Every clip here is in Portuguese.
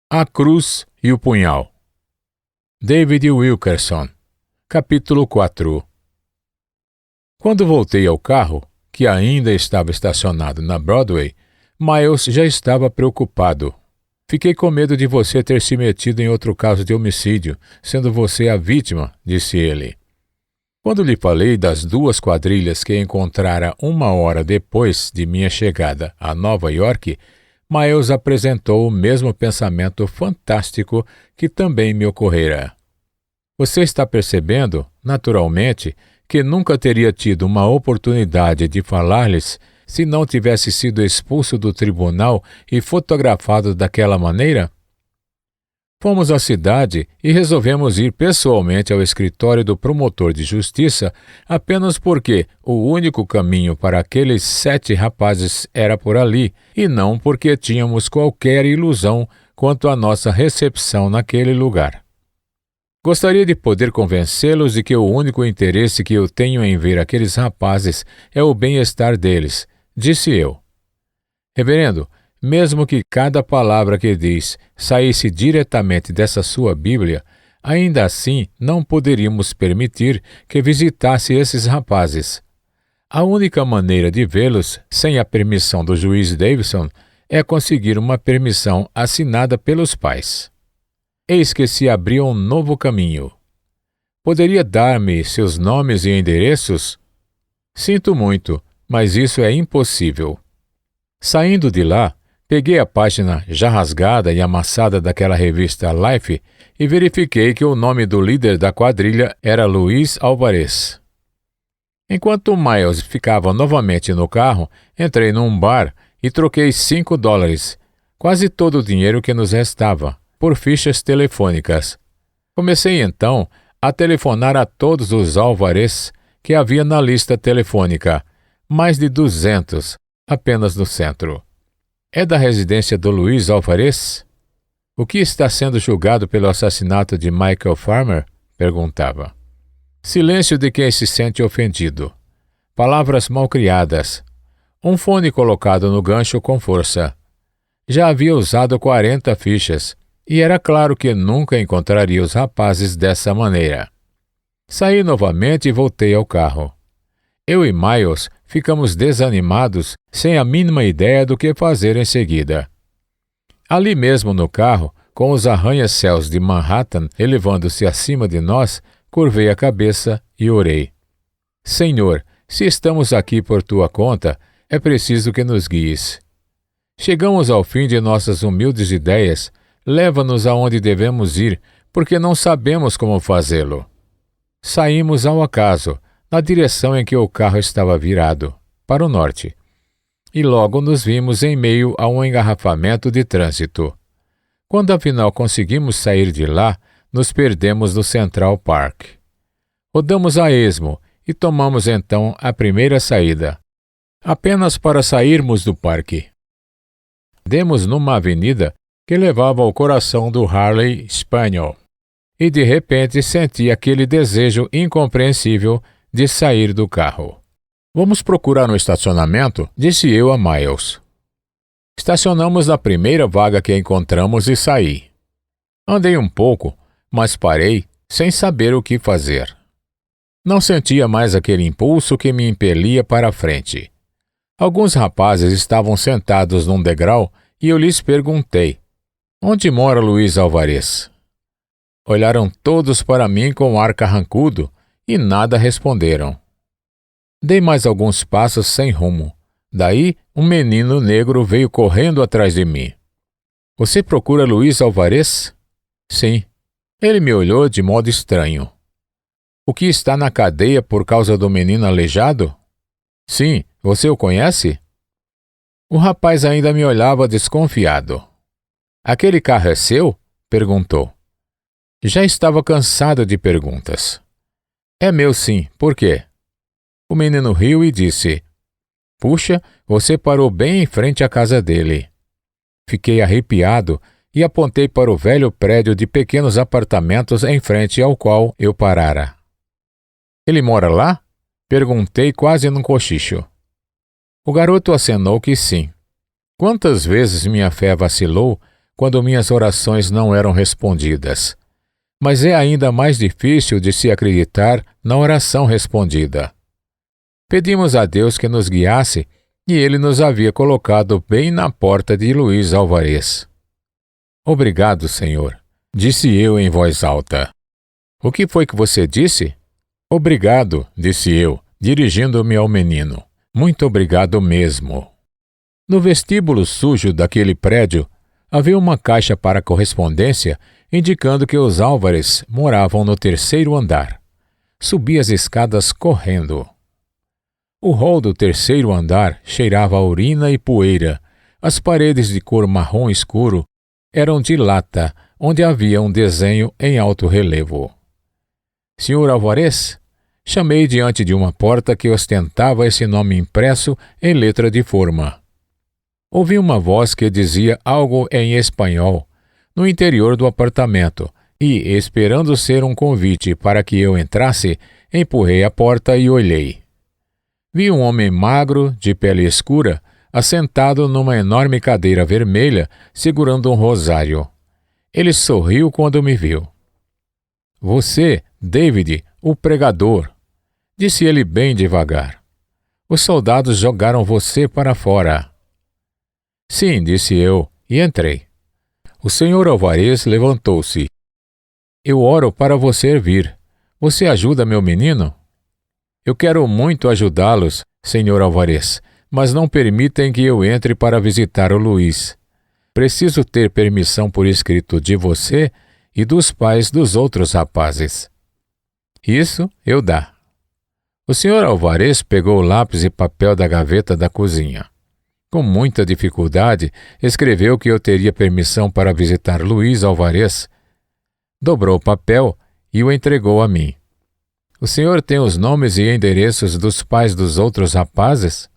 A Cruz e o Punhal. David Wilkerson. Capítulo 4. Quando voltei ao carro, que ainda estava estacionado na Broadway, Miles já estava preocupado. Fiquei com medo de você ter se metido em outro caso de homicídio, sendo você a vítima, disse ele. Quando lhe falei das 2 quadrilhas que encontrara 1 hora depois de minha chegada a Nova York, Miles apresentou o mesmo pensamento fantástico que também me ocorrera. Você está percebendo, naturalmente, que nunca teria tido uma oportunidade de falar-lhes se não tivesse sido expulso do tribunal e fotografado daquela maneira? Fomos à cidade e resolvemos ir pessoalmente ao escritório do promotor de justiça apenas porque o único caminho para aqueles 7 rapazes era por ali e não porque tínhamos qualquer ilusão quanto à nossa recepção naquele lugar. Gostaria de poder convencê-los de que o único interesse que eu tenho em ver aqueles rapazes é o bem-estar deles, disse eu. Reverendo, mesmo que cada palavra que diz saísse diretamente dessa sua Bíblia, ainda assim não poderíamos permitir que visitasse esses rapazes. A única maneira de vê-los, sem a permissão do juiz Davidson, é conseguir uma permissão assinada pelos pais. Eis que se abriu um novo caminho. Poderia dar-me seus nomes e endereços? Sinto muito, mas isso é impossível. Saindo de lá, peguei a página já rasgada e amassada daquela revista Life e verifiquei que o nome do líder da quadrilha era Luiz Alvarez. Enquanto Miles ficava novamente no carro, entrei num bar e troquei $5, quase todo o dinheiro que nos restava, por fichas telefônicas. Comecei então a telefonar a todos os Alvarez que havia na lista telefônica, mais de 200, apenas no centro. É da residência do Luiz Alvarez? O que está sendo julgado pelo assassinato de Michael Farmer? Perguntava. Silêncio de quem se sente ofendido. Palavras malcriadas. Um fone colocado no gancho com força. Já havia usado 40 fichas, e era claro que nunca encontraria os rapazes dessa maneira. Saí novamente e voltei ao carro. Eu e Miles ficamos desanimados, sem a mínima ideia do que fazer em seguida. Ali mesmo no carro, com os arranha-céus de Manhattan elevando-se acima de nós, curvei a cabeça e orei. Senhor, se estamos aqui por tua conta, é preciso que nos guies. Chegamos ao fim de nossas humildes ideias, leva-nos aonde devemos ir, porque não sabemos como fazê-lo. Saímos ao acaso, na direção em que o carro estava virado, para o norte. E logo nos vimos em meio a um engarrafamento de trânsito. Quando afinal conseguimos sair de lá, nos perdemos no Central Park. Rodamos a esmo e tomamos então a primeira saída, apenas para sairmos do parque. Demos numa avenida que levava ao coração do Harley Spaniel, e de repente senti aquele desejo incompreensível de sair do carro. Vamos procurar um estacionamento, disse eu a Miles. Estacionamos na primeira vaga que encontramos e saí. Andei um pouco, mas parei, sem saber o que fazer. Não sentia mais aquele impulso que me impelia para a frente. Alguns rapazes estavam sentados num degrau e eu lhes perguntei: onde mora Luiz Alvarez? Olharam todos para mim com ar carrancudo e nada responderam. Dei mais alguns passos sem rumo. Daí, um menino negro veio correndo atrás de mim. Você procura Luiz Alvarez? Sim. Ele me olhou de modo estranho. O que está na cadeia por causa do menino aleijado? Sim. Você o conhece? O rapaz ainda me olhava desconfiado. Aquele carro é seu? Perguntou. Já estava cansado de perguntas. É meu sim, por quê? O menino riu e disse: puxa, você parou bem em frente à casa dele. Fiquei arrepiado e apontei para o velho prédio de pequenos apartamentos em frente ao qual eu parara. Ele mora lá? Perguntei quase num cochicho. O garoto acenou que sim. Quantas vezes minha fé vacilou quando minhas orações não eram respondidas. Mas é ainda mais difícil de se acreditar na oração respondida. Pedimos a Deus que nos guiasse e Ele nos havia colocado bem na porta de Luiz Alvarez. Obrigado, Senhor, disse eu em voz alta. O que foi que você disse? Obrigado, disse eu, dirigindo-me ao menino. Muito obrigado mesmo. No vestíbulo sujo daquele prédio, havia uma caixa para correspondência indicando que os Álvares moravam no 3º andar. Subi as escadas correndo. O hall do 3º andar cheirava a urina e poeira. As paredes de cor marrom escuro eram de lata, onde havia um desenho em alto relevo. Senhor Alvarez? Chamei diante de uma porta que ostentava esse nome impresso em letra de forma. Ouvi uma voz que dizia algo em espanhol, no interior do apartamento, e, esperando ser um convite para que eu entrasse, empurrei a porta e olhei. Vi um homem magro, de pele escura, assentado numa enorme cadeira vermelha, segurando um rosário. Ele sorriu quando me viu. Você, David, o pregador, disse ele bem devagar. Os soldados jogaram você para fora. Sim, disse eu, e entrei. O senhor Alvarez levantou-se. Eu oro para você vir. Você ajuda meu menino? Eu quero muito ajudá-los, senhor Alvarez, mas não permitem que eu entre para visitar o Luiz. Preciso ter permissão por escrito de você e dos pais dos outros rapazes. Isso eu dá. O senhor Alvarez pegou o lápis e papel da gaveta da cozinha. Com muita dificuldade, escreveu que eu teria permissão para visitar Luiz Alvarez. Dobrou o papel e o entregou a mim. O senhor tem os nomes e endereços dos pais dos outros rapazes?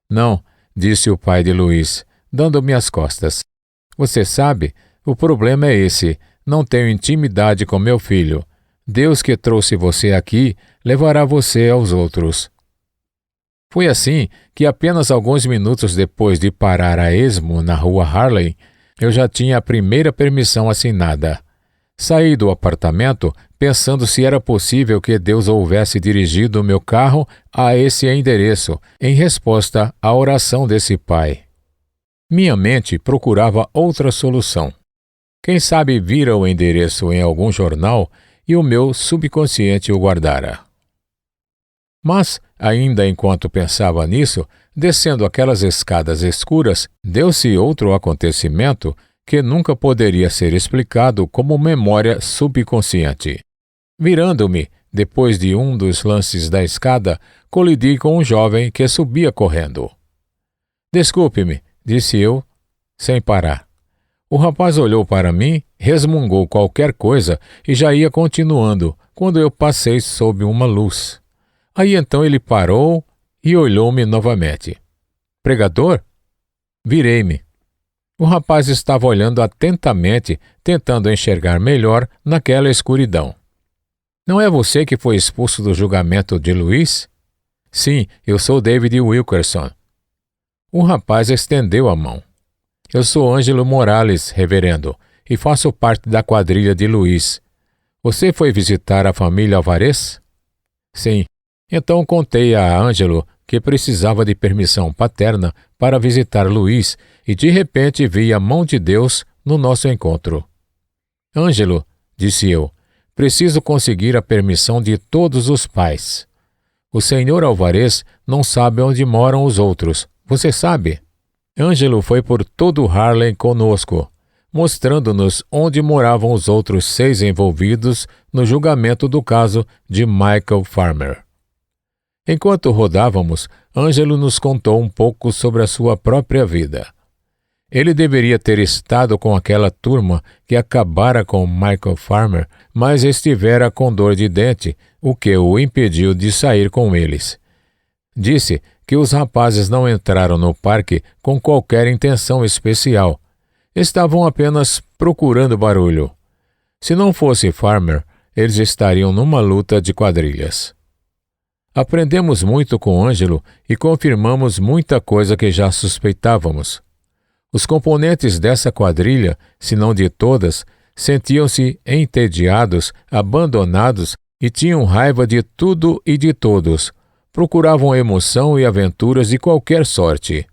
Não, disse o pai de Luiz, dando-me as costas. Você sabe, o problema é esse. Não tenho intimidade com meu filho. Deus que trouxe você aqui levará você aos outros. Foi assim que apenas alguns minutos depois de parar a esmo na rua Harley, eu já tinha a primeira permissão assinada. Saí do apartamento pensando se era possível que Deus houvesse dirigido o meu carro a esse endereço, em resposta à oração desse pai. Minha mente procurava outra solução. Quem sabe vira o endereço em algum jornal e o meu subconsciente o guardara. Mas, ainda enquanto pensava nisso, descendo aquelas escadas escuras, deu-se outro acontecimento que nunca poderia ser explicado como memória subconsciente. Virando-me, depois de um dos lances da escada, colidi com um jovem que subia correndo. Desculpe-me, disse eu, sem parar. O rapaz olhou para mim, resmungou qualquer coisa e já ia continuando, quando eu passei sob uma luz. Aí então ele parou e olhou-me novamente. Pregador? Virei-me. O rapaz estava olhando atentamente, tentando enxergar melhor naquela escuridão. Não é você que foi expulso do julgamento de Luiz? Sim, eu sou David Wilkerson. O rapaz estendeu a mão. Eu sou Ângelo Morales, reverendo, e faço parte da quadrilha de Luiz. Você foi visitar a família Alvarez? Sim. Então contei a Ângelo que precisava de permissão paterna para visitar Luiz e de repente vi a mão de Deus no nosso encontro. Ângelo, disse eu, preciso conseguir a permissão de todos os pais. O senhor Alvarez não sabe onde moram os outros, você sabe? Ângelo foi por todo Harlem conosco, mostrando-nos onde moravam os outros 6 envolvidos no julgamento do caso de Michael Farmer. Enquanto rodávamos, Ângelo nos contou um pouco sobre a sua própria vida. Ele deveria ter estado com aquela turma que acabara com Michael Farmer, mas estivera com dor de dente, o que o impediu de sair com eles. Disse que os rapazes não entraram no parque com qualquer intenção especial. Estavam apenas procurando barulho. Se não fosse Farmer, eles estariam numa luta de quadrilhas. Aprendemos muito com Ângelo e confirmamos muita coisa que já suspeitávamos. Os componentes dessa quadrilha, se não de todas, sentiam-se entediados, abandonados e tinham raiva de tudo e de todos. Procuravam emoção e aventuras de qualquer sorte.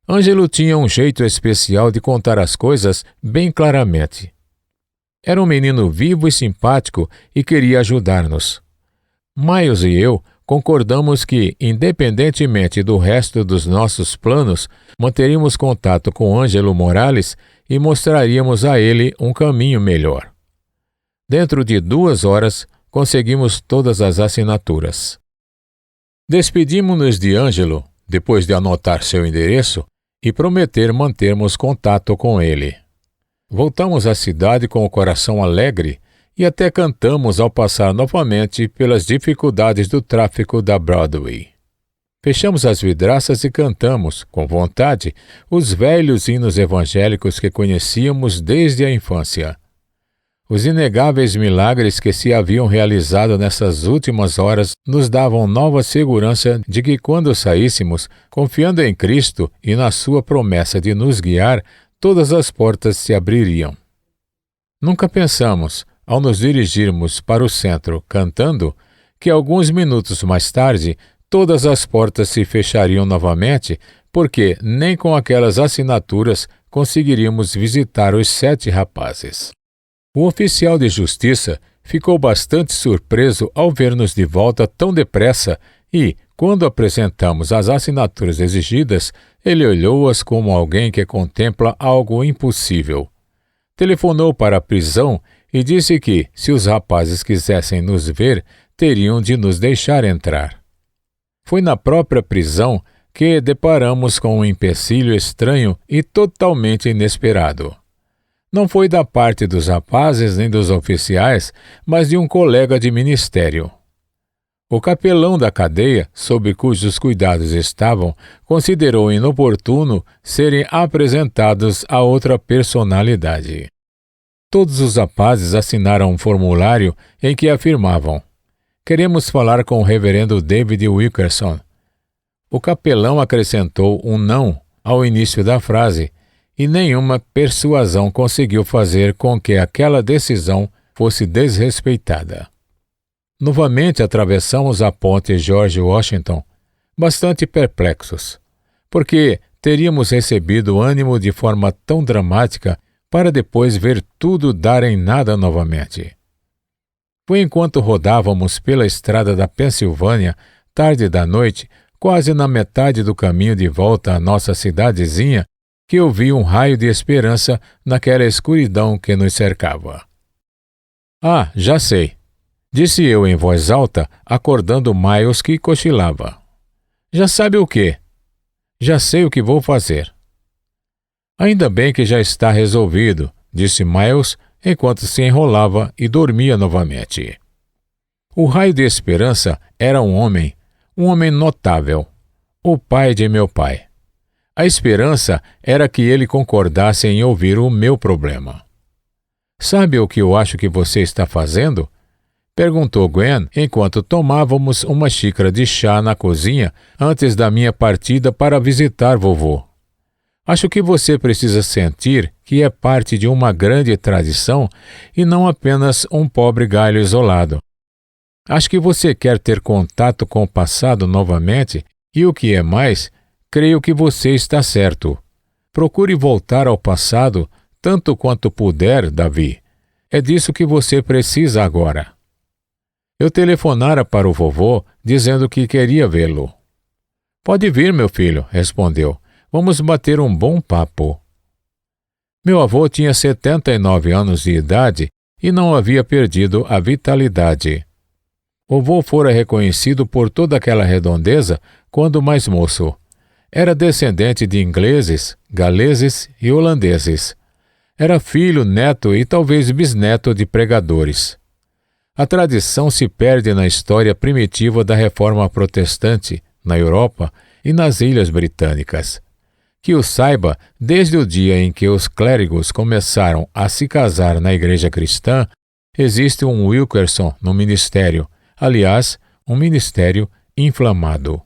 Ângelo tinha um jeito especial de contar as coisas bem claramente. Era um menino vivo e simpático e queria ajudar-nos. Miles e eu concordamos que, independentemente do resto dos nossos planos, manteríamos contato com Ângelo Morales e mostraríamos a ele um caminho melhor. Dentro de 2 horas, conseguimos todas as assinaturas. Despedimos-nos de Ângelo, depois de anotar seu endereço, e prometer mantermos contato com ele. Voltamos à cidade com o coração alegre e até cantamos ao passar novamente pelas dificuldades do tráfego da Broadway. Fechamos as vidraças e cantamos, com vontade, os velhos hinos evangélicos que conhecíamos desde a infância. Os inegáveis milagres que se haviam realizado nessas últimas horas nos davam nova segurança de que, quando saíssemos, confiando em Cristo e na sua promessa de nos guiar, todas as portas se abririam. Nunca pensamos, ao nos dirigirmos para o centro cantando, que alguns minutos mais tarde todas as portas se fechariam novamente, porque nem com aquelas assinaturas conseguiríamos visitar os 7 rapazes. O oficial de justiça ficou bastante surpreso ao ver-nos de volta tão depressa e, quando apresentamos as assinaturas exigidas, ele olhou-as como alguém que contempla algo impossível. Telefonou para a prisão e disse que, se os rapazes quisessem nos ver, teriam de nos deixar entrar. Foi na própria prisão que deparamos com um empecilho estranho e totalmente inesperado. Não foi da parte dos rapazes nem dos oficiais, mas de um colega de ministério. O capelão da cadeia, sob cujos cuidados estavam, considerou inoportuno serem apresentados a outra personalidade. Todos os rapazes assinaram um formulário em que afirmavam: "Queremos falar com o reverendo David Wilkerson." O capelão acrescentou um não ao início da frase, e nenhuma persuasão conseguiu fazer com que aquela decisão fosse desrespeitada. Novamente atravessamos a ponte George Washington, bastante perplexos, porque teríamos recebido ânimo de forma tão dramática para depois ver tudo dar em nada novamente. Foi enquanto rodávamos pela estrada da Pensilvânia, tarde da noite, quase na metade do caminho de volta à nossa cidadezinha, que eu vi um raio de esperança naquela escuridão que nos cercava. "Ah, já sei", disse eu em voz alta, acordando Miles, que cochilava. "Já sabe o quê?" "Já sei o que vou fazer." "Ainda bem que já está resolvido", disse Miles, enquanto se enrolava e dormia novamente. O raio de esperança era um homem notável, o pai de meu pai. A esperança era que ele concordasse em ouvir o meu problema. "Sabe o que eu acho que você está fazendo?" perguntou Gwen enquanto tomávamos uma xícara de chá na cozinha antes da minha partida para visitar vovô. "Acho que você precisa sentir que é parte de uma grande tradição e não apenas um pobre galho isolado. Acho que você quer ter contato com o passado novamente e, o que é mais, creio que você está certo. Procure voltar ao passado tanto quanto puder, Davi. É disso que você precisa agora." Eu telefonara para o vovô, dizendo que queria vê-lo. "Pode vir, meu filho", respondeu. "Vamos bater um bom papo." Meu avô tinha 79 anos de idade e não havia perdido a vitalidade. O vô fora reconhecido por toda aquela redondeza quando mais moço. Era descendente de ingleses, galeses e holandeses. Era filho, neto e talvez bisneto de pregadores. A tradição se perde na história primitiva da Reforma Protestante, na Europa e nas Ilhas Britânicas. Que o saiba, desde o dia em que os clérigos começaram a se casar na Igreja Cristã, existe um Wilkerson no ministério, aliás, um ministério inflamado.